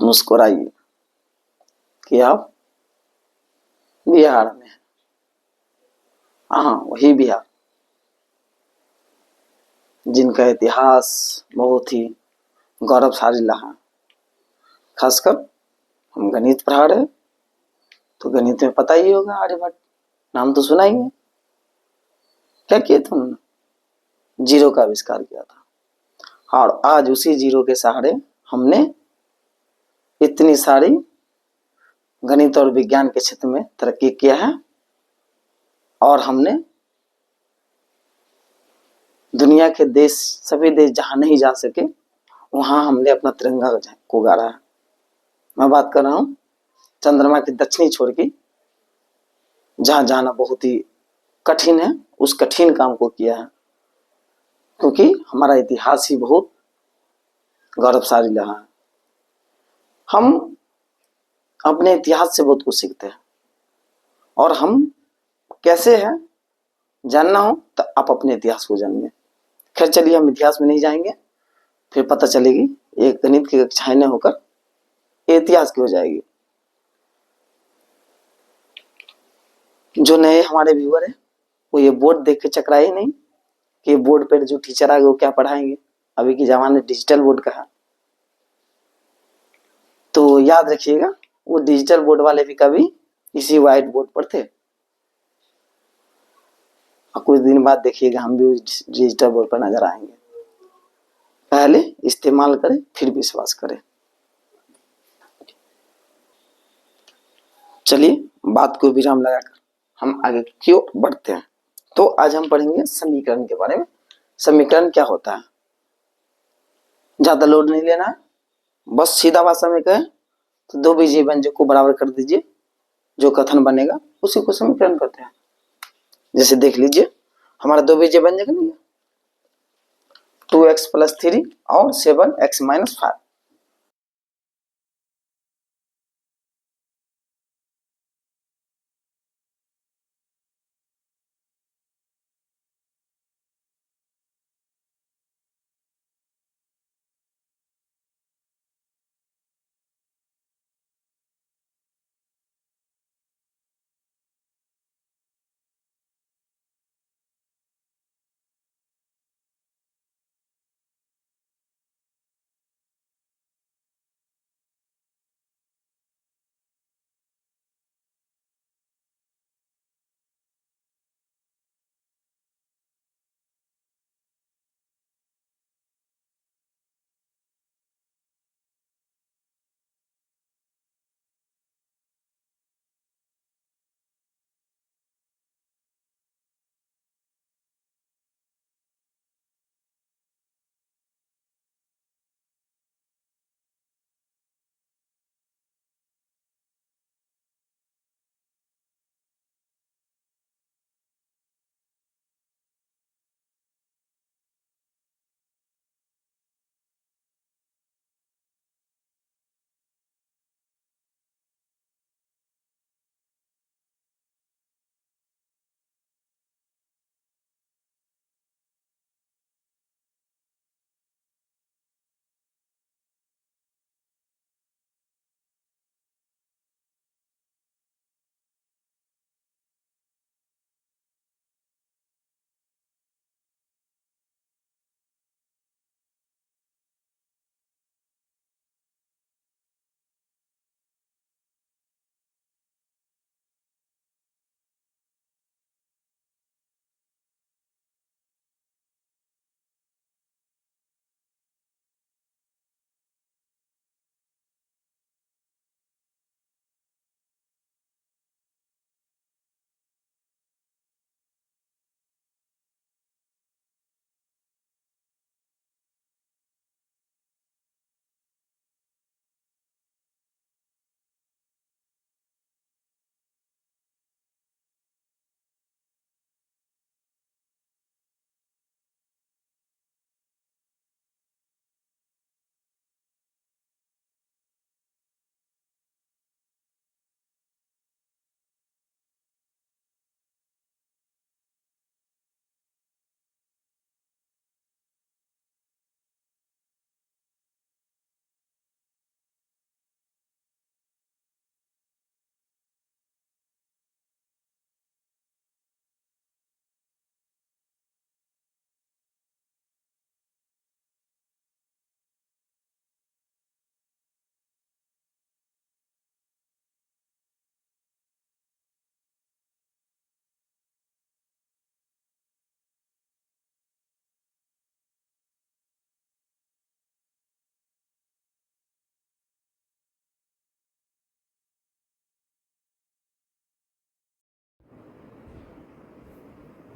मुस्कुराइए कि आप बिहार में हैं। हाँ, वही बिहार जिनका इतिहास बहुत ही गौरवशाली रहा। खासकर हम गणित पढ़ा रहे, तो गणित में पता ही होगा, आर्यभट्ट नाम तो सुना ही है। क्या किए थे उन्होंने? जीरो का आविष्कार किया था। और आज उसी जीरो के सहारे हमने इतनी सारी गणित और विज्ञान के क्षेत्र में तरक्की किया है, और हमने दुनिया के देश, सभी देश जहां नहीं जा सके, वहां हमने अपना तिरंगा को गाड़ा है। मैं बात कर रहा हूं चंद्रमा के दक्षिणी छोर की, जहां जाना बहुत ही कठिन है, उस कठिन काम को किया है, क्योंकि हमारा इतिहास ही बहुत गौरवशाली रहा है। हम अपने इतिहास से बहुत कुछ सीखते हैं, और हम कैसे हैं जानना हो तो आप अपने इतिहास को जानिए। खैर चलिए, हम इतिहास में नहीं जाएंगे, फिर पता चलेगी एक गणित की कक्षाएं न होकर इतिहास की हो जाएगी। जो नए हमारे व्यूअर है, वो ये बोर्ड देख के चकराए नहीं कि बोर्ड पर जो टीचर आएगा वो क्या पढ़ाएंगे। अभी के जमाने डिजिटल बोर्ड का है, तो याद रखिएगा वो डिजिटल बोर्ड वाले भी कभी इसी व्हाइट बोर्ड पर थे, और कुछ दिन बाद देखिएगा हम भी उस डिजिटल बोर्ड पर नजर आएंगे। पहले इस्तेमाल करें, फिर विश्वास करें। चलिए, बात को विराम लगाकर हम आगे की ओर बढ़ते हैं। तो आज हम पढ़ेंगे समीकरण के बारे में। समीकरण क्या होता है? ज्यादा लोड नहीं लेना है, बस सीधा भाषा में कहें तो दो बीजीय व्यंजक को बराबर कर दीजिए, जो कथन बनेगा उसी को समीकरण कहते हैं। जैसे देख लीजिए, हमारा दो बीजीय व्यंजक नहीं है, 2x+3 और 7x-5।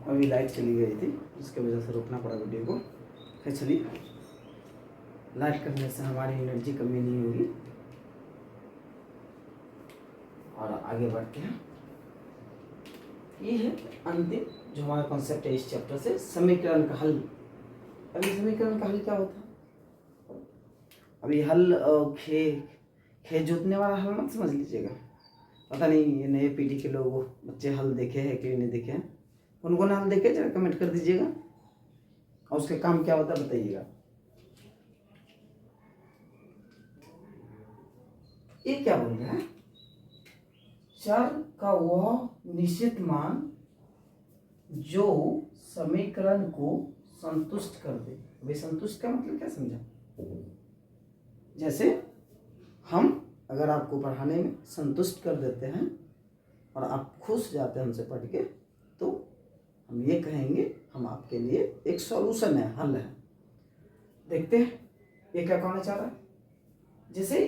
अभी लाइट चली गई थी, जिसकी वजह से रोकना पड़ा वीडियो को। फिर चलिए, लाइट करने से हमारी एनर्जी कमी नहीं होगी और आगे बढ़ते हैं। ये है अंतिम जो हमारा कॉन्सेप्ट है इस चैप्टर से, समीकरण का हल। अभी समीकरण का हल क्या होता है? अभी हल खेत जोतने वाला हल मत समझ लीजिएगा। पता नहीं ये नए पीढ़ी के लोग बच्चे हल देखे हैं कि नहीं देखे हैं, उनको ना हल देखे जरा कमेंट कर दीजिएगा, और उसका काम क्या होता है बताइएगा। ये क्या बोल रहा है? चर का वह निश्चित मान जो समीकरण को संतुष्ट कर दे। वे संतुष्ट का मतलब क्या समझा? जैसे हम अगर आपको पढ़ाने में संतुष्ट कर देते हैं और आप खुश जाते हैं हमसे पढ़ के, तो हम ये कहेंगे हम आपके लिए एक सॉल्यूशन है, हल है। देखते हैं ये क्या कहना चाह रहा है। जैसे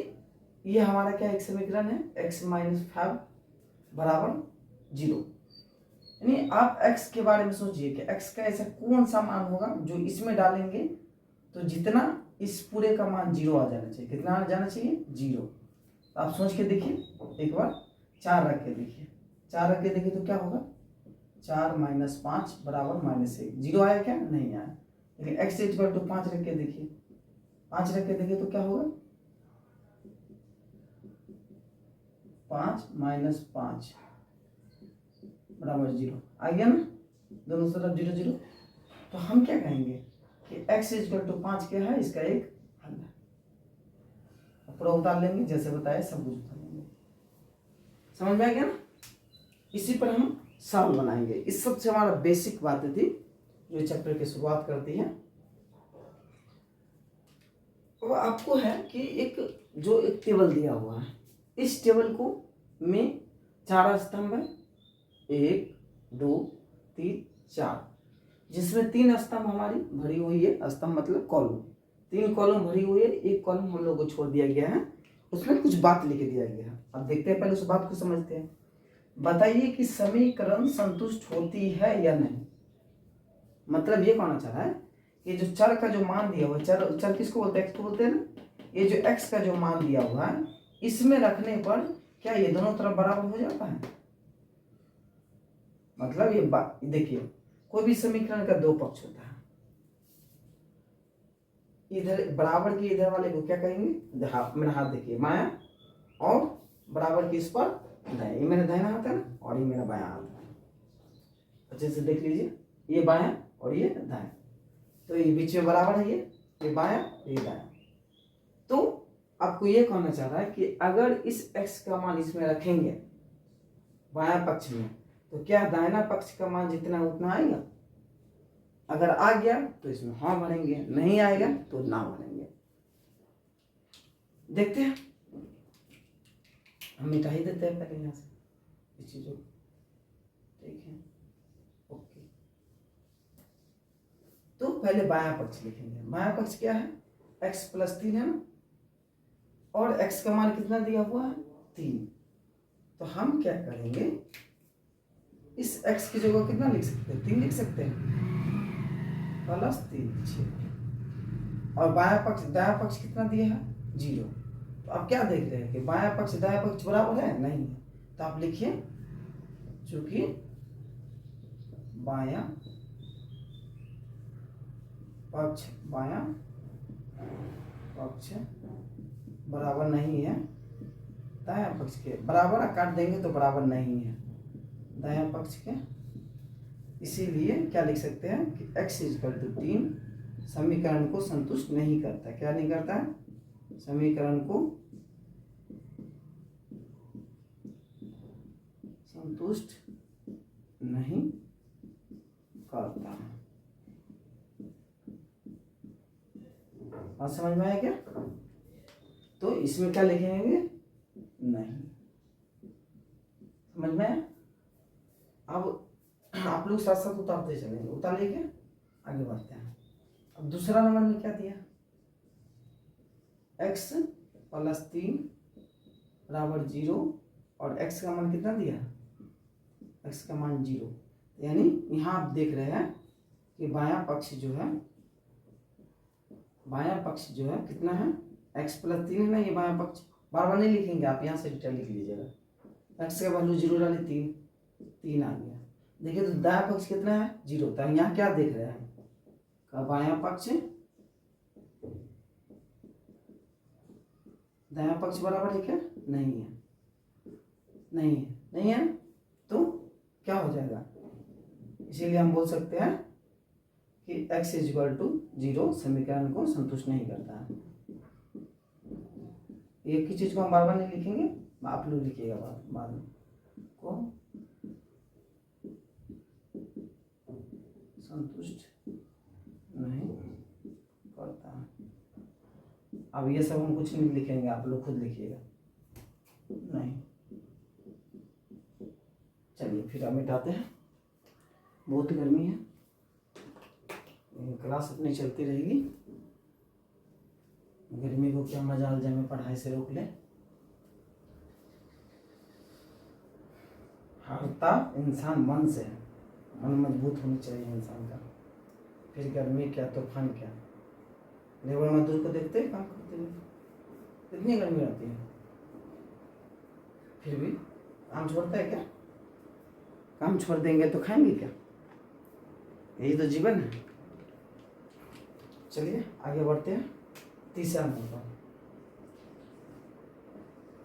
ये हमारा क्या एक समीकरण है, x - 5 बराबर 0। यानी आप x के बारे में सोचिए कि x का ऐसा कौन सा मान होगा जो इसमें डालेंगे तो जितना इस पूरे का मान 0 आ जाना चाहिए। कितना आ जाना चाहिए? 0। तो आप सोच के देखिए एक बार, 4 रख के देखिए, 4 रख के देखिए तो क्या होगा? 4 - 5 बराबर -1। 0 आया क्या? नहीं आया। लेकिन x = 5 रख के देखिए, 5 रख के देखिए तो क्या होगा? 5 - 5 बराबर 0 आ गया ना, दोनों तरफ 0 0। तो हम क्या कहेंगे कि x = 5 क्या है? इसका एक हल है। पूरा उतार लेंगे, जैसे बताया सब कुछ उतार लेंगे। समझ में आ गया ना? इसी पर हम सवाल बनाएंगे। इस सबसे हमारा बेसिक बातें थी जो चैप्टर की शुरुआत करती है। और आपको है कि एक टेबल दिया हुआ है, इस टेबल को में 4 स्तंभ है, 1 2 3 4, जिसमें 3 स्तंभ हमारी भरी हुई है। स्तंभ मतलब कॉलम, 3 कॉलम भरी हुई है, एक कॉलम हम लोग को छोड़ दिया गया है, उसमें कुछ बात लिख दिया गया है। अब देखते हैं, पहले उस बात को समझते हैं। बताइए कि समीकरण संतुष्ट होती है या नहीं। मतलब ये कहना चाह रहा है कि जो चर का जो मान दिया हुआ, चर किसको बोलते हैं? x को बोलते हैं ना। ये जो x का जो मान दिया हुआ है, इसमें रखने पर क्या ये दोनों तरफ बराबर हो जाता है? मतलब ये देखिए, कोई भी समीकरण का 2 पक्ष होता है। इधर बराबर के इधर वाले को क्या कहेंगे? मेरा हाथ देखिए, बायां, और बराबर की इस पर दायां। ये मेरा दाहिना हाथ है ना, और ये मेरा बायां हाथ है। अच्छे से देख लीजिए, ये बायां और ये दायां, तो ये बीच में बराबर है, ये बायां ये दायां। तो आपको ये कहना चाह रहा है कि अगर इस x का मान इसमें रखेंगे बायां पक्ष में, तो क्या दाहिना पक्ष का मान जितना उतना आएगा? अगर आ गया तो इसमें हाँ भरेंगे, नहीं आएगा तो ना भरेंगे। देखते हैं, हम मिटा ही देते हैं पहले यहाँ से इस चीजों को। ठीक है, ओके। तो पहले बायां पक्ष लिखेंगे। बायां पक्ष क्या है? x + 3 है ना, और x का मान कितना दिया हुआ है? 3। तो हम क्या करेंगे, इस x की जगह कितना लिख सकते हैं? 3 लिख सकते हैं, +3 6। और दायां पक्ष कितना दिया है? 0। तो आप क्या देख रहे हैं कि बायां पक्ष दायां पक्ष बराबर है? नहीं है। तो आप लिखिए, चूंकि बायां पक्ष बराबर नहीं है दायां पक्ष के, बराबर काट देंगे तो बराबर नहीं है दायां पक्ष के, इसीलिए क्या लिख सकते हैं कि x = 3 समीकरण को संतुष्ट नहीं करता। क्या नहीं करता है? समीकरण को संतुष्ट नहीं करता। बात समझ में आया क्या? तो इसमें क्या लिखेंगे? नहीं। समझ में आया? अब आप लोग साथ साथ उतारते चलेंगे, उतार लिए क्या? आगे बढ़ते हैं। अब दूसरा नंबर में क्या दिया? x + 3 बराबर 0, और x का मान कितना दिया? x का मान 0। यानी यहाँ आप देख रहे हैं कि बायां पक्ष जो है कितना है, x प्लस 3 है ना, ये बायां पक्ष बार बार नहीं लिखेंगे आप, यहाँ से डिटेल लिख लीजिएगा। x का वैल्यू 0 डाले 3 आ गया। देखिए तो दायां पक्ष कितना है 0, तो यहाँ क्या देख रहे हैं का बायां पक्ष दायां पक्ष बराबर है क्या, नहीं है तो क्या हो जाएगा, इसीलिए हम बोल सकते हैं कि x इक्वल टू 0 समीकरण को संतुष्ट नहीं करता है। एक ही चीज को हम बार बार नहीं लिखेंगे, आप लोग लिखिएगा बाद में को संतुष्ट नहीं करता। अब ये सब हम कुछ नहीं लिखेंगे, आप लोग खुद लिखिएगा। नहीं, चलिए फिर हम मिटाते हैं, बहुत गर्मी है, क्लास अपनी चलती रहेगी। गर्मी को क्या मजा में पढ़ाई से रोक ले। हारता इंसान मन से, मन मजबूत होनी चाहिए इंसान का, फिर गर्मी क्या तूफान क्या। लेबर मजदूर को देखते हैं काम करते हुए, कितनी गर्मी आती है, फिर भी काम छोड़ता है क्या, काम छोड़ देंगे तो खाएंगे क्या, यही तो जीवन है। चलिए आगे बढ़ते हैं, तीसरा number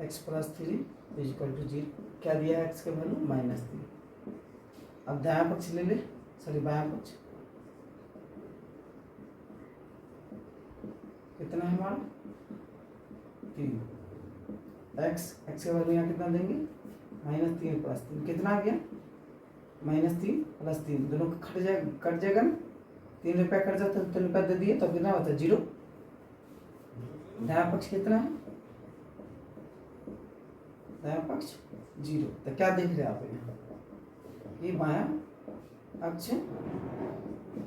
x plus 3 equal to 0, क्या दिया है x के वैल्यू -3। अब दायां पक्ष ले ले, सॉरी बायां पक्ष कितना है हमारा 3, x के वैल्यू यहाँ कितना देंगे -3 प्लस 3, कितना आ गया -3 प्लस 3, दोनों कट जाएगा ना, 3 रुपया कट जाता है, 3 रुपया दे दिए तो कितना होता है 0। दायां पक्ष कितना है, दायां पक्ष 0, तो क्या देख रहे हैं आप यहाँ, ये बायां पक्ष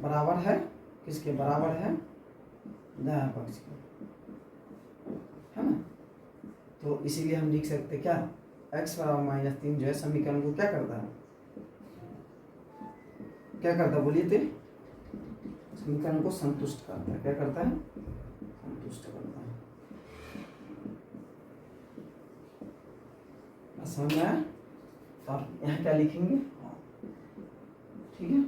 बराबर है किसके, बराबर है दायां पक्ष के, है ना। तो इसीलिए हम लिख सकते क्या, x बराबर -3 जो है समीकरण को क्या करता है, बोलिए तो, समीकरण को संतुष्ट करता है, क्या करता है, संतुष्ट करता है। समझ में आया, तो आप यहाँ क्या लिखेंगे, ठीक है,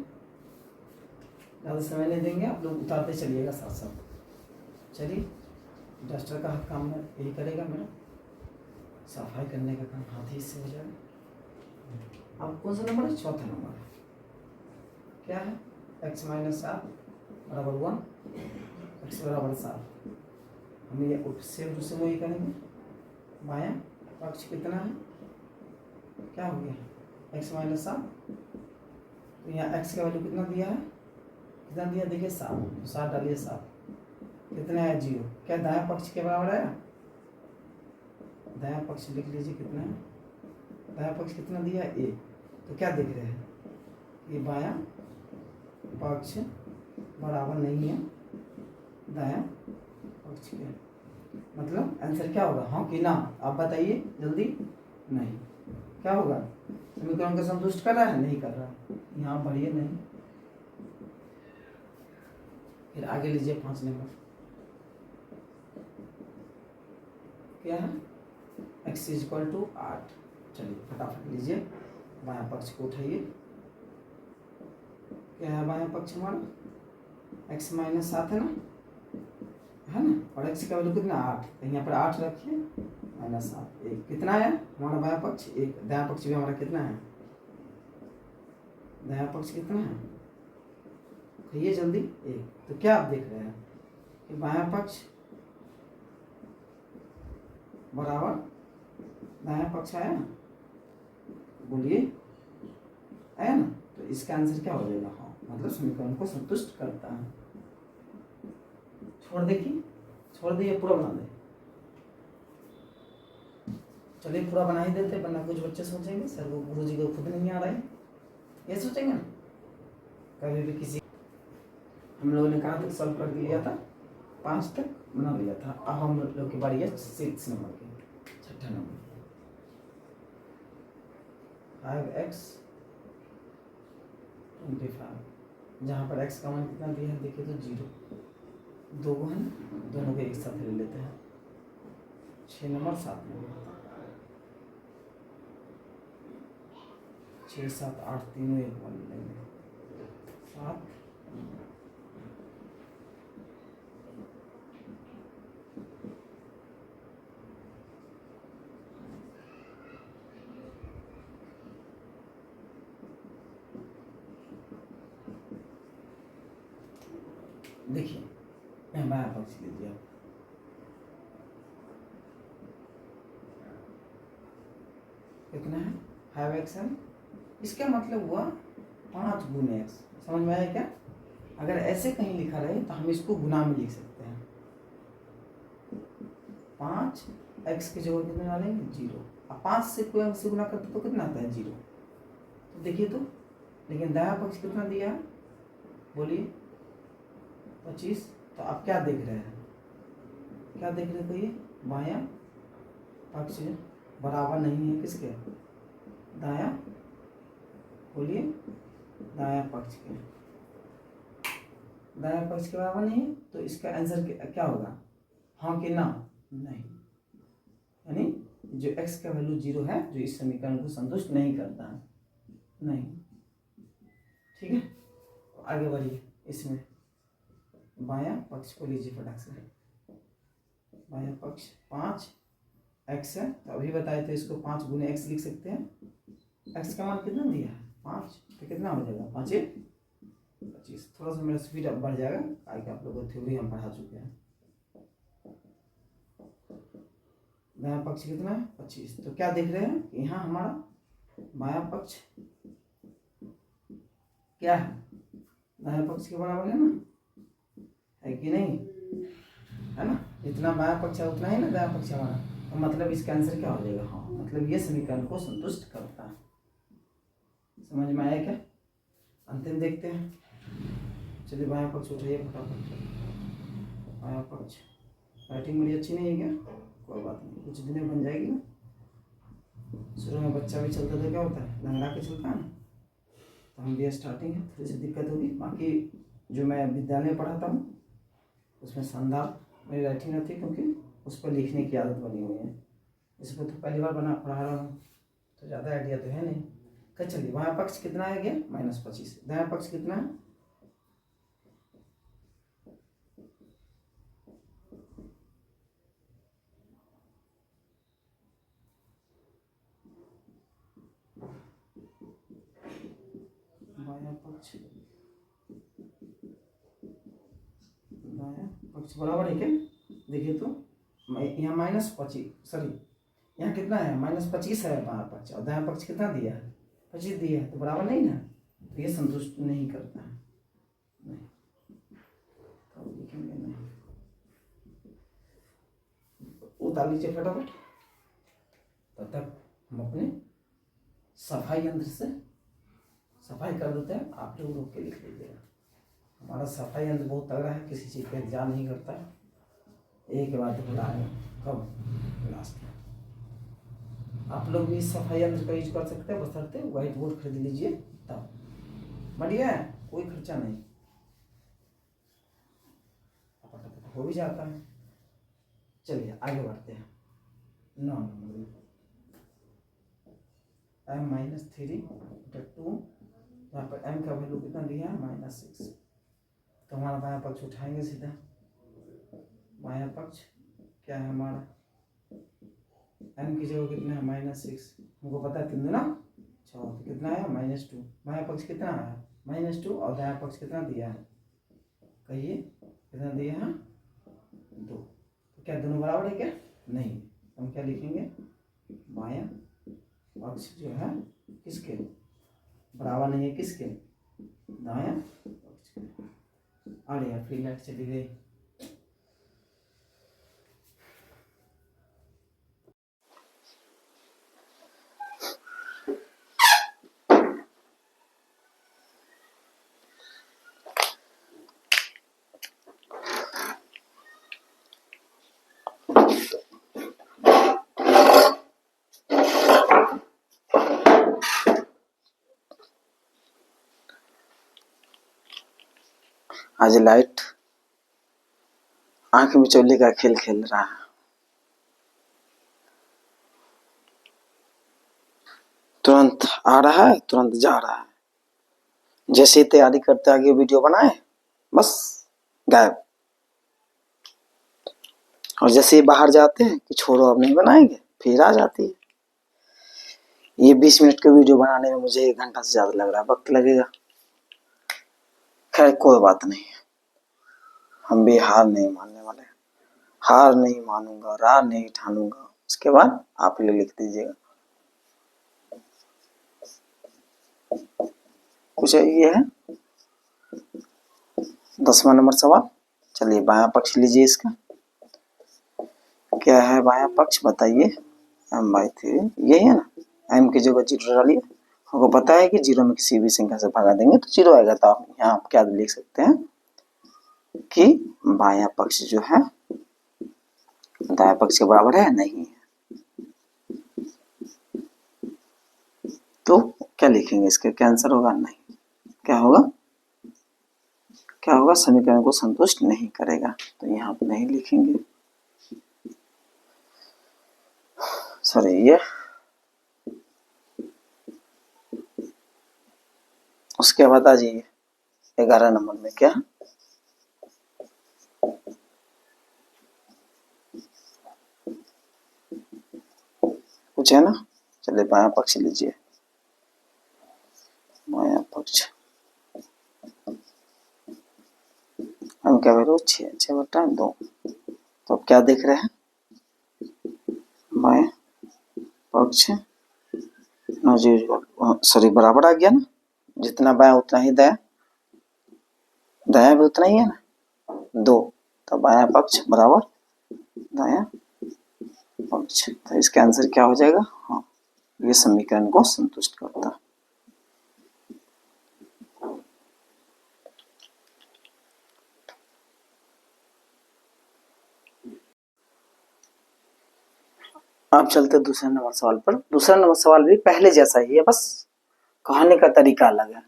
ज़्यादा समय नहीं देंगे, आप लोग उतारते चलिएगा साथ साथ। चलिए डस्टर का काम यही करेगा, मेरा सफाई करने का काम हाथ ही से हो जाएगा। अब कौन सा नंबर है, चौथा नंबर है, क्या है x - 7 बराबर 1, x बराबर 7। हम ये सेम टू सेम वही करेंगे, बायां पक्ष कितना है, क्या हो गया x - 7, तो यहाँ x का वैल्यू कितना दिया है, कितना दिया देखिए 7, 7 डालिए 7, कितना है 0, क्या दायां पक्ष के बराबर आया, दायां पक्ष लिख लीजिए कितना है, दायां पक्ष कितना दिया है 1, तो क्या देख रहे हैं, ये बायां पक्ष बराबर नहीं है दायां पक्ष के, मतलब आंसर क्या होगा, हाँ कि ना, आप बताइए जल्दी। नहीं, क्या होगा, समीकरण को संतुष्ट कर रहा है, नहीं कर रहा, यहाँ बढ़िए नहीं। फिर आगे लीजिए 5 नंबर, क्या है x इक्वल टू 8। चलिए फटाफट लीजिए, बायां पक्ष को उठाइए, क्या है बायां पक्ष हमारा x - 7 है ना, और x का वैल्यू कितना 8, तो यहाँ पर 8 रखिए, -7 1, कितना है हमारा बायां पक्ष 1, दायां पक्ष भी हमारा कितना है, दायां पक्ष कितना है, कहिए जल्दी 1, तो क्या आप देख रहे हैं कि बायां पक्ष बराबर दायां पक्ष आया ना, बोलिए आया ना, तो इसका आंसर क्या हो जाएगा, हाँ, मतलब समीकरण को संतुष्ट करता है। छोड़ दिए पूरा बना दे, चलिए पूरा बना ही देते, वरना कुछ बच्चे सोचेंगे सर वो गुरुजी को खुद नहीं आ रहा है, ये सोचेंगे ना, कभी भी किसी, हम लोगों ने कहाँ तक सॉल्व कर लिया था, 5 तक बना लिया था, अब हम लोग की बारी है 6 नंबर की, 6ठा नंबर, 5x 25। जहाँ पर x का मान कितना दिया है देखिए तो 0, 2 है ना, दोनों को एक साथ ले लेते हैं। 6 नंबर 7 नंबर, 6 7 8 तीनों एक मान लेंगे 7। देखिए मैं पक्ष लीजिए, कितना है 5x। इसका मतलब हुआ 5 गुने x। समझ में आया क्या? अगर ऐसे कहीं लिखा रहे तो हम इसको गुना में लिख सकते हैं। 5x की जगह कितने डालेंगे 0। अब 5 से कोई अंक से गुना करते तो कितना आता है 0। तो देखिए तो, लेकिन दाया पक्ष कितना दिया है बोलिए 25। तो आप क्या देख रहे हैं, क्या देख रहे कहिए? बायां पक्ष बराबर नहीं है किसके? दाया, बोलिए दाया पक्ष के। दाया पक्ष के बराबर नहीं है तो इसका आंसर क्या होगा? हाँ कि ना? नहीं, यानी जो x का वैल्यू 0 है, जो इस समीकरण को संतुष्ट नहीं करता है, नहीं। ठीक है, आगे बढ़िए। इसमें बायां पक्ष को लीजिए फटाक से। बायां पक्ष 5x है, तो अभी बताए थे इसको 5 गुने x लिख सकते हैं। x का मान कितना दिया है 5, तो कितना हो जाएगा 5 25। थोड़ा सा मेरा स्पीड अब बढ़ जाएगा, आगे आप लोगों को थ्योरी हम पढ़ा चुके हैं। दायां पक्ष कितना है 25। तो क्या देख रहे हैं कि यहाँ हमारा बायां पक्ष क्या है? दायां पक्ष के बराबर है ना, है कि नहीं? है ना, जितना बायां पक्ष है उतना ही ना दायां पक्ष हमारा। तो मतलब इसका आंसर क्या हो जाएगा? हाँ, मतलब ये समीकरण को संतुष्ट करता है। समझ में आया क्या? अंतिम देखते हैं, चलिए बायां पक्ष उठाइए फटाफट। बायां पक्ष, राइटिंग मेरी अच्छी नहीं है क्या? कोई बात नहीं, कुछ दिन में बन जाएगी ना। शुरू में बच्चा भी चलता तो क्या होता है, लंगड़ा के चलता है ना, तो हम भी स्टार्टिंग है, थोड़ी सी दिक्कत होगी। बाकी जो मैं विद्यालय पढ़ाता हूँ उसमें शानदार मेरी राइटिंग रहती है, क्योंकि उस पर लिखने की आदत बनी हुई है। इस पर तो पहली बार पढ़ा रहा हूँ, तो ज़्यादा आइडिया तो है नहीं। क्या, चलिए बायां पक्ष कितना है गया -25, दायां पक्ष कितना है? बायां पक्ष, दायां पक्ष बराबर है क्या? देखिए तो यहाँ -25, सॉरी यहाँ कितना है -25 है बायां पक्ष, और दायां पक्ष कितना दिया है 25 दिया है, तो बराबर नहीं ना, तो ये संतुष्ट नहीं करता है, नहीं। तो लिखेंगे नहीं, उतार लीजिए फटाफट। तब तक हम अपने सफाई यंत्र से सफाई कर देते हैं, आप लोग रोक के लिख लीजिएगा। हमारा सफाई यंत्र बहुत तगड़ा है, किसी चीज़ का इंतजार नहीं करता है, एक के बाद बुलाएगा कब लास्ट में। आप लोग भी सफाई यंत्र का यूज कर सकते हैं, बशर्ते व्हाइट बोर्ड खरीद लीजिए तब। बढ़िया है, कोई खर्चा नहीं, हो भी जाता है। चलिए आगे बढ़ते हैं। 9 नंबर m-3/2, यहाँ पर m का वैल्यू कितना दिया है -6। तो हमारा बायां पक्ष उठाएंगे सीधा। बायां पक्ष क्या है हमारा, m की जगह कितना है -6, हमको पता है 3 दूना 6, तो कितना है -2। बायां पक्ष कितना है -2, और दायां पक्ष कितना दिया है कहिए, कितना दिया है 2। तो क्या दोनों बराबर है क्या? नहीं, हम क्या लिखेंगे, बायां पक्ष जो है किसके बराबर नहीं है, किसके? दायां पक्ष के। अरे यार फ्री लाइट चली गई। आज लाइट आंख मिचौले का खेल खेल रहा है। तुरंत आ रहा है, तुरंत जा रहा है। जैसे ही तैयारी करते आगे वीडियो बनाए, बस गायब। और जैसे ही बाहर जाते हैं कि छोड़ो अब नहीं बनाएंगे, फिर आ जाती है। ये 20 मिनट का वीडियो बनाने में मुझे 1 घंटा से ज्यादा लग रहा है, वक्त लगेगा। खैर कोई बात नहीं, हम भी हार नहीं मानने वाले। हार नहीं मानूंगा, रार नहीं ठानूंगा। उसके बाद आप लोग लिख दीजिएगा। कुछ ये है 10वां नंबर सवाल। चलिए बायां पक्ष लीजिए। इसका क्या है बायां पक्ष, बताइए। m/3 यही है ना, m की जगह 0 डालिए। हमको पता है कि 0 में किसी भी संख्या से भगा देंगे तो 0 आएगा। तो आप यहाँ आप क्या लिख सकते हैं कि बायां पक्ष जो है दायां पक्ष के बराबर है, नहीं है। तो क्या लिखेंगे, इसका क्या आंसर होगा, नहीं। क्या होगा, क्या होगा, समीकरण को संतुष्ट नहीं करेगा। तो यहाँ पर नहीं लिखेंगे। सॉरी, ये उसके बाद आ जाइए 11 नंबर में। क्या कुछ है ना। चलिए बायां पक्ष लीजिए। बायां पक्ष हम क्या वैल्यू 6/2। तो अब क्या देख रहे हैं, बाएं पक्ष सॉरी बराबर आ गया ना। जितना बायां उतना ही दायां, दायां भी उतना ही है ना 2। तो बायां पक्ष बराबर दायां पक्ष। तो इसका आंसर क्या हो जाएगा, हाँ, ये समीकरण को संतुष्ट करता है। अब चलते दूसरे नंबर सवाल पर। दूसरा नंबर सवाल भी पहले जैसा ही है, बस कहने का तरीका अलग है।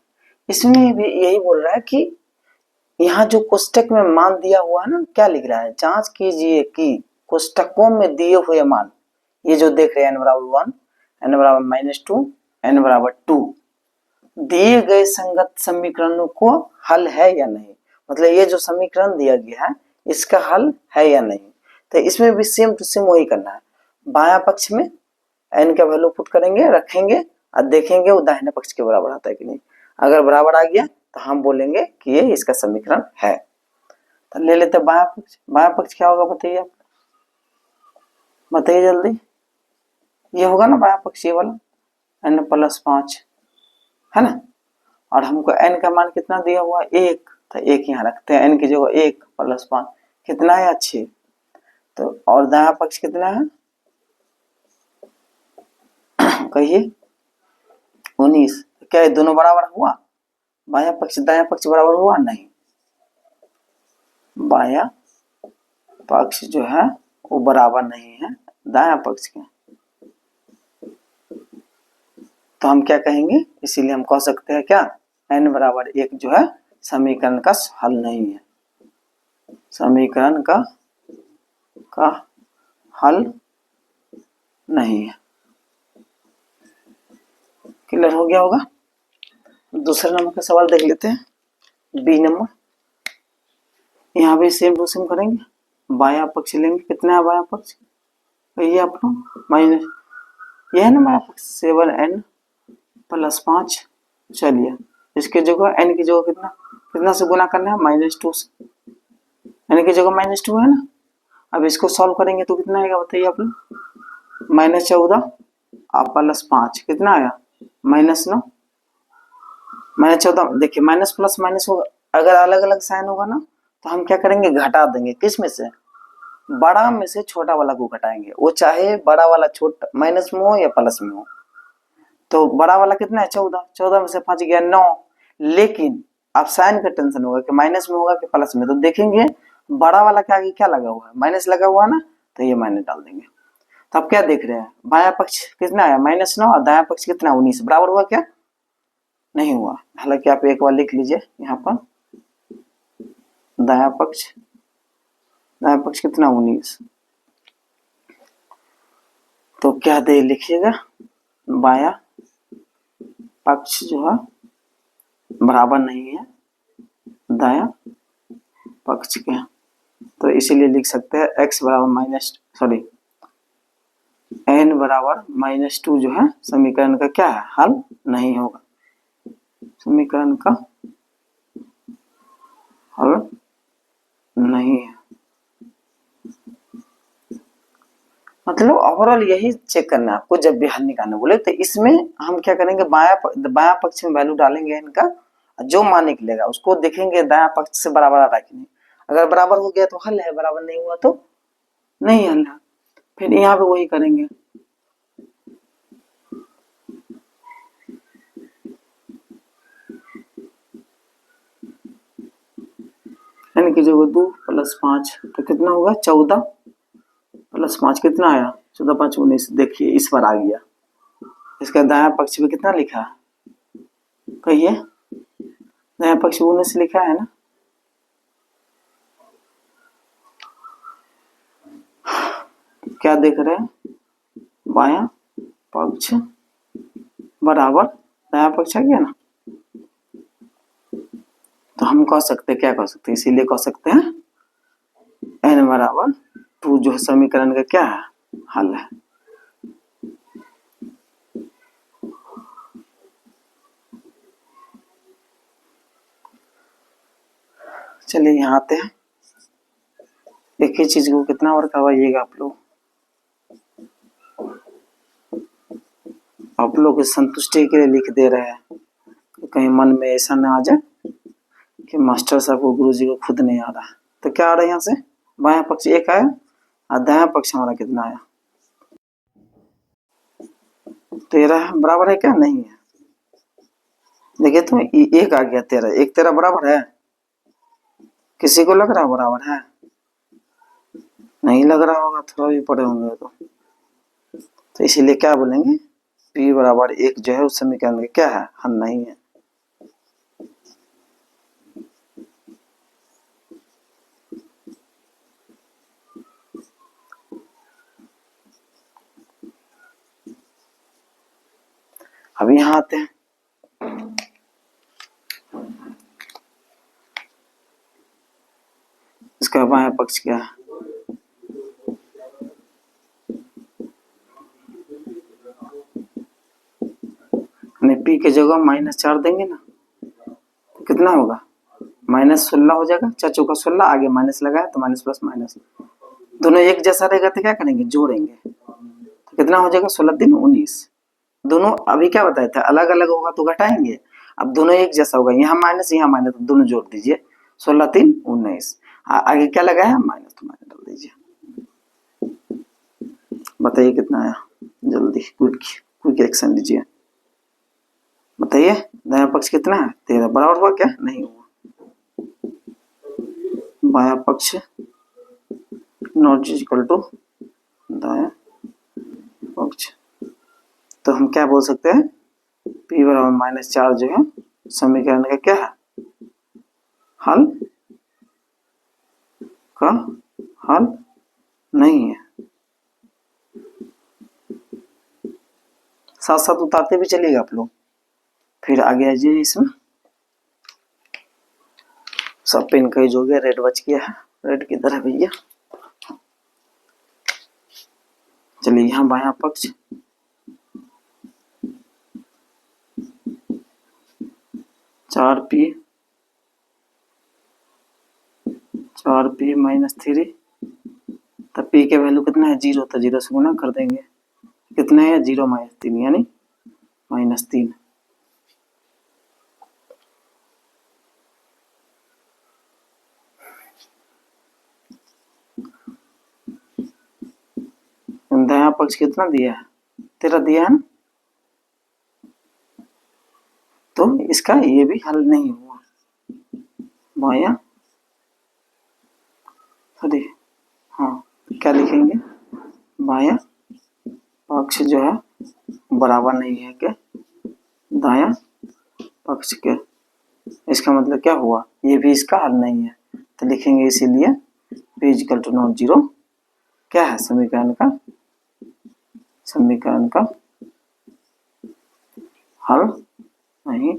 इसमें भी यही बोल रहा है कि यहाँ जो कोष्टक में मान दिया हुआ है ना, क्या लिख रहा है, जांच कीजिए कि कोष्टकों में दिए हुए मान, ये जो देख रहे हैं n=1, n=-2, n=2, दिए गए संगत समीकरणों को हल है या नहीं। मतलब ये जो समीकरण दिया गया है इसका हल है या नहीं। तो इसमें भी सेम टू सेम वही करना है। बायां पक्ष में n का वैल्यू पुट करेंगे, रखेंगे और देखेंगे वो दाहिने पक्ष के बराबर आता है कि नहीं। अगर बराबर आ गया तो हम बोलेंगे कि ये इसका समीकरण है। तो ले लेते हैं बायां पक्ष। बायां पक्ष क्या होगा बताइए आप, बताइए जल्दी। ये होगा ना बायां पक्ष, ये वाला n+5 है ना। और हमको n का मान कितना दिया हुआ है, 1। तो 1 यहाँ रखते हैं, n की जगह 1 + 5 कितना है, 6। तो और दायां पक्ष कितना है कहिए, 19। क्या ये दोनों बराबर हुआ, बायां पक्ष दायां पक्ष बराबर हुआ, नहीं। बायां पक्ष जो है वो बराबर नहीं है दायां पक्ष के। तो हम क्या कहेंगे, इसीलिए हम कह सकते हैं क्या, n=1 जो है समीकरण का हल नहीं है। समीकरण का हल नहीं है। क्लियर हो गया होगा। दूसरे नंबर का सवाल देख लेते हैं, बी नंबर। यहाँ भी सेम टू सेम करेंगे। बायां पक्ष लेंगे, कितना है बायां पक्ष, ये अपना माइनस, यह है ना बायां पक्ष 7n+5। चलिए इसके जगह n की जगह कितना कितना से गुना करना है, -2 से। n की जगह -2 है ना। अब इसको सॉल्व करेंगे तो कितना आएगा बताइए आप लोग, -14 और +5 कितना आया, -9। -14 देखिए, माइनस प्लस माइनस होगा, अगर अलग अलग साइन होगा ना तो हम क्या करेंगे, घटा देंगे। किस में से, बड़ा में से छोटा वाला को घटाएंगे। वो चाहे बड़ा वाला छोटा माइनस में हो या प्लस में हो। तो बड़ा वाला कितना है, 14। 14 में से 5 गया 9। लेकिन अब साइन का टेंशन होगा कि माइनस में होगा कि प्लस में। तो देखेंगे बड़ा वाला के आगे क्या लगा हुआ है, माइनस लगा हुआ है ना, तो ये माइनस डाल देंगे। तो अब क्या देख रहे हैं, बायां पक्ष कितना है -9 और दायां पक्ष कितना 19, बराबर हुआ क्या, नहीं हुआ। हालांकि आप एक बार लिख लीजिए यहाँ पर, दायां पक्ष कितना 19। तो क्या दे लिखिएगा, बायां पक्ष जो है बराबर नहीं है दायां पक्ष के। तो इसीलिए लिख सकते हैं x बराबर n बराबर -2 जो है समीकरण का क्या है, हल नहीं होगा। समीकरण का हल नहीं है, मतलब ओवरऑल यही चेक करना है आपको जब भी हल निकालने बोले। तो इसमें हम क्या करेंगे, बायां पक्ष में वैल्यू डालेंगे इनका, जो मान निकलेगा उसको देखेंगे दायां पक्ष से बराबर आ रहा है कि नहीं। अगर बराबर हो गया तो हल है, बराबर नहीं हुआ तो नहीं हल है। फिर यहाँ पे वही करेंगे, यानी कि जो 2 + 5 तो कितना होगा 14 + 5 कितना आया 14 × 5 = 19। देखिए इस बार आ गया। इसका दायां पक्ष में कितना लिखा है, कहिए, दायां पक्ष 19 लिखा है ना। क्या देख रहे हैं, बायां पक्ष बराबर दायां पक्ष आ गया ना। तो हम कह सकते हैं, क्या कह सकते हैं, इसीलिए कह सकते हैं n बराबर 2 जो समीकरण का क्या है, हल है। चलिए यहाँ आते हैं, एक ही चीज को कितना बार करवाइएगा आप लोग, आप लोग की संतुष्टि के लिए लिख दे रहे हैं, कहीं मन में ऐसा ना आ जाए कि मास्टर साहब को, गुरु जी को खुद नहीं आ रहा है। तो क्या आ रहा है यहाँ से, बायां पक्ष 1 आया और दायां पक्ष हमारा कितना आया 13 है, बराबर है क्या, नहीं है। देखिए तो 1 आ गया 13, 1 13 बराबर है, किसी को लग रहा है बराबर है, नहीं लग रहा होगा, थोड़ा भी पढ़े होंगे तो इसीलिए क्या बोलेंगे, p बराबर 1 जो है उस समीकरण में क्या है, हल नहीं है। अब यहाँ आते हैं, इसका बायां पक्ष क्या है, p के जगह -4 देंगे ना, तो कितना होगा -16 हो जाएगा। 4 चौका 16, आगे माइनस लगाया तो माइनस प्लस माइनस, दोनों एक जैसा रहेगा तो क्या करेंगे, जोड़ेंगे, तो कितना हो जाएगा 16 3 19। दोनों अभी क्या बताया था, अलग अलग होगा तो घटाएंगे, अब दोनों एक जैसा होगा, यहाँ माइनस यहाँ माइनस, दोनों जोड़ दीजिए, 16 3 19, आगे क्या लगाया माइनस, तो माइनस डाल दीजिए। बताइए कितना आया, जल्दी क्विक एक्शन लीजिए, बताइए दायां पक्ष कितना है 13, बराबर हुआ क्या, नहीं हुआ। बायां पक्ष नॉट इक्वल टू दायां पक्ष, तो हम क्या बोल सकते हैं, p बराबर -4 जो है समीकरण का क्या है, हल का हल नहीं है। साथ साथ उतारते भी चलिएगा आप लोग, फिर आगे आ जाइए। इसमें सब पेन का जो गया, रेड बच गया है, रेड की तरह भैया। चलिए यहाँ बायां पक्ष 4p -3, तब p के वैल्यू कितना है 0, तो 0 से गुना कर देंगे, कितना है 0 - 3 यानी -3। दायां पक्ष कितना दिया है 13 दिया है ना, तो इसका ये भी हल नहीं हुआ। बायां हाँ क्या लिखेंगे, बायां पक्ष जो है बराबर नहीं है के दायां पक्ष के, इसका मतलब क्या हुआ, ये भी इसका हल नहीं है। तो लिखेंगे इसीलिए p equal to not zero क्या है समीकरण का हल नहीं